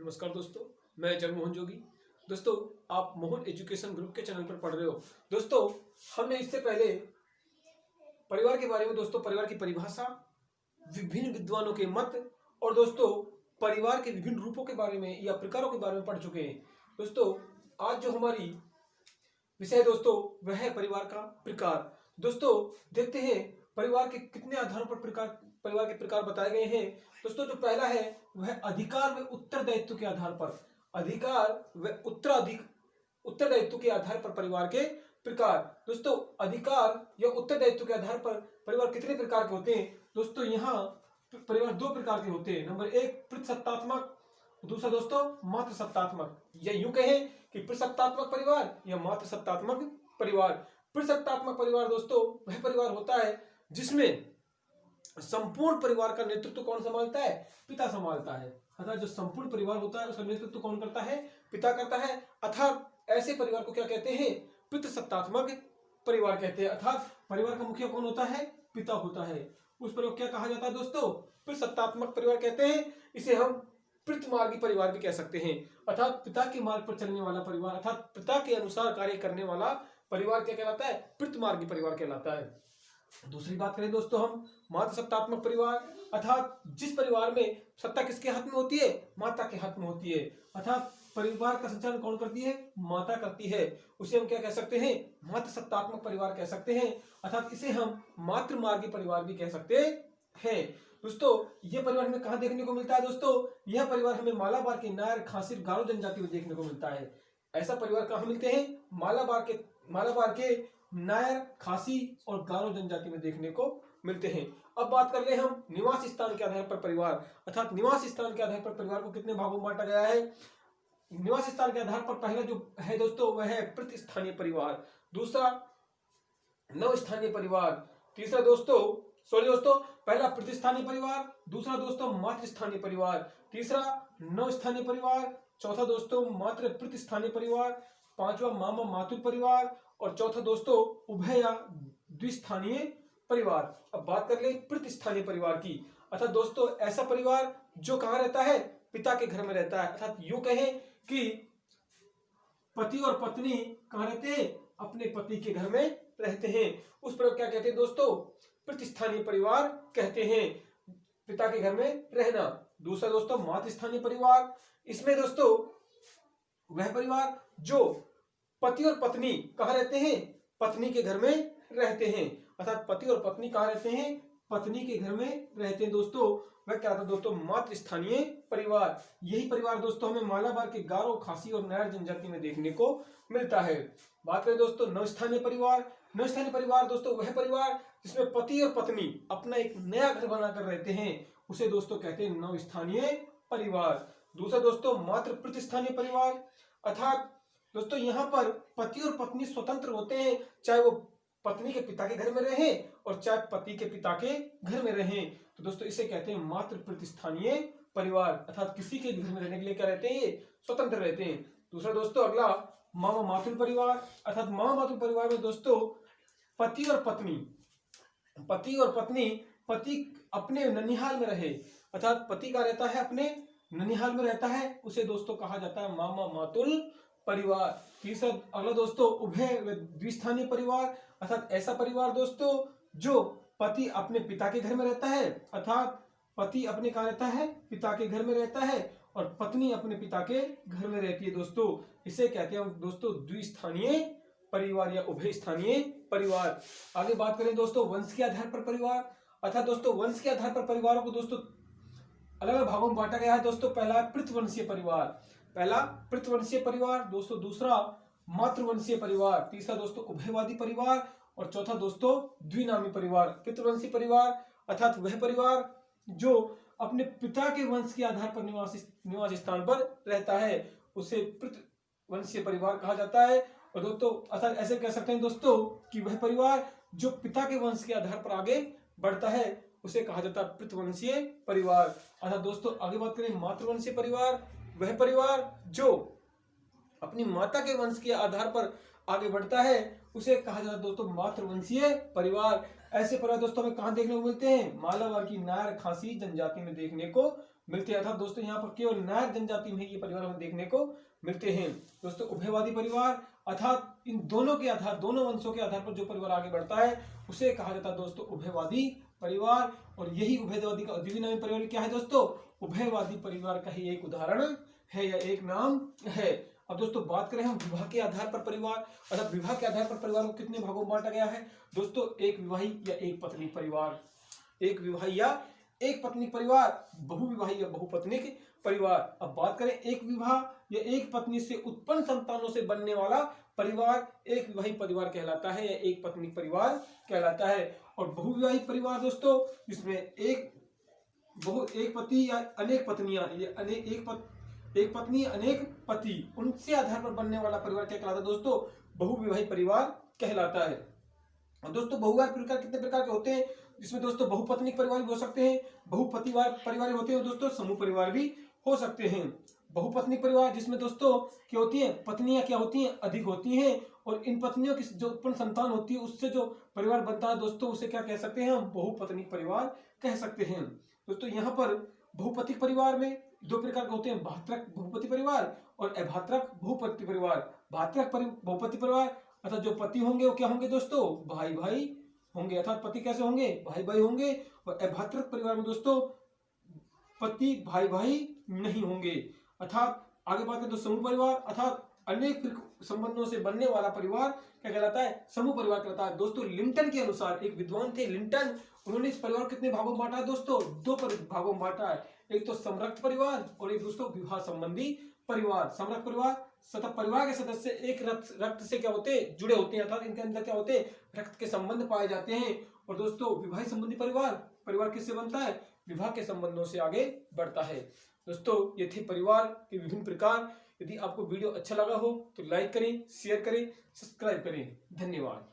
नमस्कार दोस्तों, मैं जगमोहन जोगी। दोस्तों, आप मोहन एजुकेशन ग्रुप के चैनल पर पढ़ रहे हो। दोस्तों, हमने इससे पहले परिवार के बारे में परिवार की परिभाषा, विभिन्न विद्वानों के मत और दोस्तों परिवार के विभिन्न रूपों के बारे में या प्रकारों के बारे में पढ़ चुके हैं। दोस्तों, आज जो हमारी विषय है दोस्तों वह है परिवार का प्रकार। दोस्तों, देखते हैं परिवार के कितने आधारों पर परिवार के प्रकार बताए गए हैं। दोस्तों, जो पहला है वह अधिकार व उत्तरदायित्व के आधार पर, अधिकार व उत्तरदायित्व के आधार पर परिवार के प्रकार। दोस्तों, अधिकार या उत्तरदायित्व के आधार पर परिवार कितने प्रकार के होते हैं? दोस्तों, यहाँ परिवार दो प्रकार के होते हैं। नंबर एक प्रसत्तात्मक, दूसरा दोस्तों मातृ सत्तात्मक, या यूं कहें कि प्रसत्तात्मक परिवार या मातृ सत्तात्मक परिवार। प्रसत्तात्मक परिवार दोस्तों वह परिवार होता है जिसमें संपूर्ण परिवार का नेतृत्व कौन संभालता है? पिता संभालता है। अर्थात जो संपूर्ण परिवार होता है उसका नेतृत्व कौन करता है? पिता करता है। अर्थात ऐसे परिवार को क्या कहते हैं? पितृसत्तात्मक परिवार कहते हैं। अर्थात परिवार का मुखिया कौन होता है? पिता होता है। उस परिवार को क्या कहा जाता है दोस्तों? पितृसत्तात्मक परिवार कहते हैं। इसे हम पितृमार्गी परिवार भी कह सकते हैं। अर्थात पिता के मार्ग पर चलने वाला परिवार, अर्थात पिता के अनुसार कार्य करने वाला परिवार क्या कहलाता है? पितृमार्गी परिवार कहलाता है। दूसरी बात करें दोस्तों हम मातृ सत्तात्मक परिवार, अर्थात जिस परिवार में सत्ता किसके हाथ में होती है? माता के हाथ में होती है। अर्थात परिवार का संचालन कौन करती है? माता करती है। उसे हम क्या कह सकते हैं? मातृ सत्तात्मक परिवार कह सकते हैं। अर्थात इसे हम मातृमार्गी परिवार भी कह सकते हैं। दोस्तों, यह परिवार हमें कहाँ देखने को मिलता है? दोस्तों, यह परिवार हमें मालाबार के नायर, खासी, गारो जनजाति में देखने को मिलता है। ऐसा परिवार कहाँ मिलते हैं? मालाबार के नायर, खासी और गारो जनजाति में देखने को मिलते हैं। अब बात कर ले हम निवास स्थान के आधार पर परिवार, अर्थात निवास स्थान के आधार पर परिवार को कितने भागों में बांटा गया है? निवास स्थान के आधार पर पहला जो है दोस्तों वह है प्रतिस्थानीय परिवार, दूसरा नवस्थानीय परिवार, तीसरा दोस्तों पहला प्रतिस्थानीय परिवार, दूसरा दोस्तों मातृस्थानीय परिवार, तीसरा नवस्थानीय परिवार, चौथा दोस्तों मातृ प्रतिस्थानीय परिवार, पांचवा मामा मातुल परिवार और चौथा दोस्तों उभय या द्विस्थानीय परिवार। अब बात कर ले प्रतिस्थानीय परिवार की, अर्थात दोस्तों ऐसा परिवार जो कहाँ रहता है? पिता के घर में रहता है। अर्थात यूं कहें कि पति और पत्नी कहाँ रहते हैं? अपने पति के घर में रहते हैं। उस पर क्या कहते हैं दोस्तों? प्रतिस्थानीय परिवार कहते हैं, पिता के घर में रहना। दूसरा दोस्तों मातृस्थानीय परिवार, इसमें दोस्तों वह परिवार जो पति और पत्नी कहाँ रहते हैं? पत्नी के घर में रहते हैं। अर्थात पति और पत्नी कहाँ रहते हैं? पत्नी के घर में रहते हैं। दोस्तों वह क्या था दोस्तों? मातृस्थानीय परिवार। यही परिवार दोस्तों हमें मालाबार के गारो, खासी और नायर जनजाति में देखने को मिलता है। बात करें दोस्तों नवस्थानीय परिवार। नवस्थानीय परिवार दोस्तों वह परिवार जिसमें पति और पत्नी अपना एक नया घर बनाकर रहते हैं, उसे दोस्तों कहते हैं नवस्थानीय परिवार। दूसरा दोस्तों मातृ प्रतिस्थानीय परिवार, अर्थात दोस्तों यहाँ पर पति और पत्नी स्वतंत्र होते हैं, चाहे वो पत्नी के पिता के घर में रहें और चाहे पति के पिता के घर में रहें। तो दोस्तों इसे कहते हैं मातृ प्रतिस्थानीय परिवार, अर्थात किसी के घर में रहने के लिए क्या रहते हैं? ये स्वतंत्र रहते हैं। दूसरा दोस्तों अगला मामा मातुल परिवार, अर्थात मामा मातुल परिवार में दोस्तों पति और पत्नी पति अपने ननिहाल में रहे, अर्थात पति का रहता है अपने ननिहाल में रहता है, उसे दोस्तों कहा जाता है मामा मातुल परिवार। तीसरा अगला दोस्तों उभय व द्विस्थानीय परिवार, अर्थात ऐसा परिवार दोस्तों जो पति अपने पिता के घर में रहता है, अर्थात पति अपने कहाँ रहता है? पिता के घर में रहता है और पत्नी अपने पिता के घर में रहती है। दोस्तों इसे कहते हैं दोस्तों द्विस्थानीय परिवार या उभय स्थानीय परिवार। आगे बात करें दोस्तों वंश के आधार पर परिवार, अर्थात दोस्तों वंश के आधार पर परिवारों को दोस्तों अलग अलग भागों में बांटा गया है। दोस्तों पहला है पितृवंशीय परिवार, पहला पितृवंशीय परिवार, दोस्तों दूसरा मातृवंशीय परिवार, तीसरा दोस्तों उभयवादी परिवार और चौथा दोस्तों द्विनामी परिवार। पितृवंशीय परिवार अर्थात वह परिवार जो अपने पिता के वंश के आधार पर निवास स्थान पर रहता है, उसे पितृवंशीय परिवार कहा जाता है। और दोस्तों अर्थात ऐसे कह सकते हैं दोस्तों कि वह परिवार जो पिता के वंश के आधार पर आगे बढ़ता है उसे कहा जाता है पितृवंशीय परिवार। अर्थात दोस्तों आगे बात करें मातृवंशीय परिवार, वह परिवार जो अपनी माता के वंश के आधार पर आगे बढ़ता है उसे कहा जाता है दोस्तों मातृवंशीय परिवार। ऐसे परिवार दोस्तों हमें कहाँ देखने को मिलते हैं? मालाबार की नायर खासी जनजाति में देखने को मिलते हैं। अर्थात दोस्तों यहाँ पर केवल नायर जनजाति में ये परिवार हमें देखने को मिलते हैं। दोस्तों उभयवादी परिवार अर्थात इन दोनों के आधार, दोनों वंशों के आधार पर जो परिवार आगे बढ़ता है उसे कहा जाता है दोस्तों उभयवादी परिवार। और यही उभयवादी का द्विनामी परिवार क्या है दोस्तों? उभयवादी परिवार का ही एक उदाहरण है या एक नाम है। अब दोस्तों बात करें हम विवाह के आधार पर परिवार, अर्थात विवाह के आधार पर परिवार को कितने भागों में बांटा गया है दोस्तों? एक विवाही या एक पत्नी परिवार, एक विवाही या एक पत्नी परिवार, बहुविवाही या बहुपत्निक परिवार। अब बात करें एक विवाह या एक पत्नी से उत्पन्न संतानों से बनने वाला परिवार एक विवाही परिवार कहलाता है या एक पत्नी परिवार कहलाता है। और बहुविवाही परिवार दोस्तों जिसमें एक पति या अनेक पत्नियां, ये एक पत्नी अनेक पति, उनसे आधार पर बनने वाला परिवार क्या कहलाता है दोस्तों? बहुविवाही परिवार कहलाता है। और दोस्तों बहुविवाह परिवार कितने प्रकार के होते हैं? जिसमें दोस्तों बहुपत्निक परिवार भी हो सकते हैं, बहुपतिवार परिवार होते हैं, दोस्तों समूह परिवार भी हो सकते हैं। बहुपत्निक परिवार जिसमें दोस्तों क्या होती है? पत्नियां क्या होती हैं? अधिक होती हैं। और इन पत्नियों की जो उत्पन्न संतान होती है उससे जो परिवार बनता है दोस्तों उसे क्या कह सकते हैं? हम बहुपत्निक परिवार कह सकते हैं। दोस्तों यहाँ पर बहुपतिक परिवार में दो प्रकार के होते हैं, भातृक बहुपति परिवार और अभातृक बहुपति परिवार। भातृक बहुपति परिवार अर्थात जो पति होंगे वो क्या होंगे दोस्तों? भाई भाई होंगे, अर्थात पति कैसे होंगे? भाई भाई होंगे। और अभातृक परिवार में दोस्तों पति भाई भाई नहीं होंगे। अर्थात आगे बात करें तो समूह परिवार अर्थात अनेक संबंधों से बनने वाला परिवार क्या कहलाता है? समूह परिवार कहलाता है। दोस्तों लिंटन के अनुसार, एक विद्वान थे लिंटन, उन्होंने इस परिवार को कितने भागों में बांटा है दोस्तों? दो भागों में बांटा है। एक तो संरक्त परिवार और एक दोस्तों विवाह संबंधी परिवार। संरक्त परिवार तथा परिवार के सदस्य एक रक्त से क्या होते हैं? जुड़े होते हैं, अर्थात इनके अंदर क्या होते हैं? रक्त के संबंध पाए जाते हैं। और दोस्तों विवाह संबंधी परिवार किससे बनता है? विवाह के संबंधों से आगे बढ़ता है। दोस्तों ये थे परिवार के विभिन्न प्रकार। यदि आपको वीडियो अच्छा लगा हो तो लाइक करें, शेयर करें, सब्सक्राइब करें। धन्यवाद।